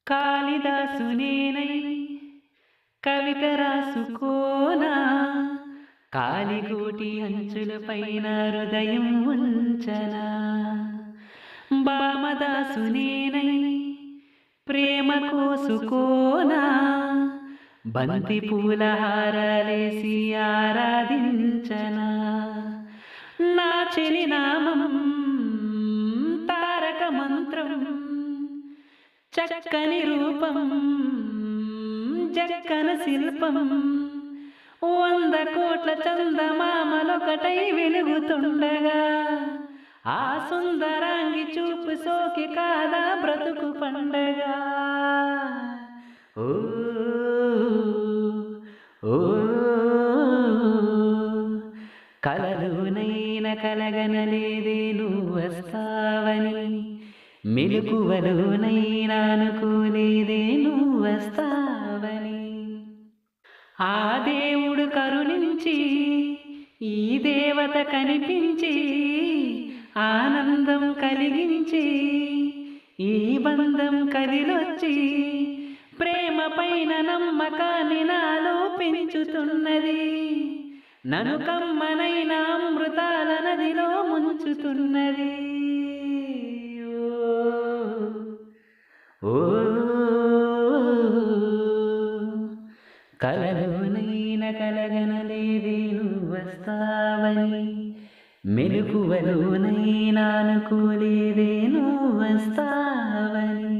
కాళిదాసునేనై కవిత రాసుకోనా, కాలిగోటి అంచులపైన హృదయం ఉంచనా. బామదాసునేనై ప్రేమ కోసుకోనా, బంతి పూల హారాలేసి ఆరాధించనా. నా చెలినామం తారక మంత్రం, చక్కని రూపం జక్కన శిల్పం. 100 కోట్ల చందమామలొకటై వెలుగుతుండగా, ఆ సుందరాంగి చూపు సోకి కాదా బ్రతుకు పండగా. ఓ ఓ కలలోనైన కలగనలేదే నువ్వు వస్తావని, మెలకువలోనైనా అనుకోలేదే నువ్వు వస్తావని. ఆ దేవుడు కరుణించి ఈ దేవత కనిపించి, ఆనందం కలిగించి ఈ బంధం కదిలొచ్చి, ప్రేమ పైన నమ్మకాన్ని నాలో పెంచుతున్నది. నన్ను కమ్మనైన అమృతాల నదిలో ముంచుతున్నది. ఓ కలలోనైన కలగనలేదే నువ్వు వస్తావని, మెలకువలోనైనా అనుకోలేదే నువ్వు వస్తావని.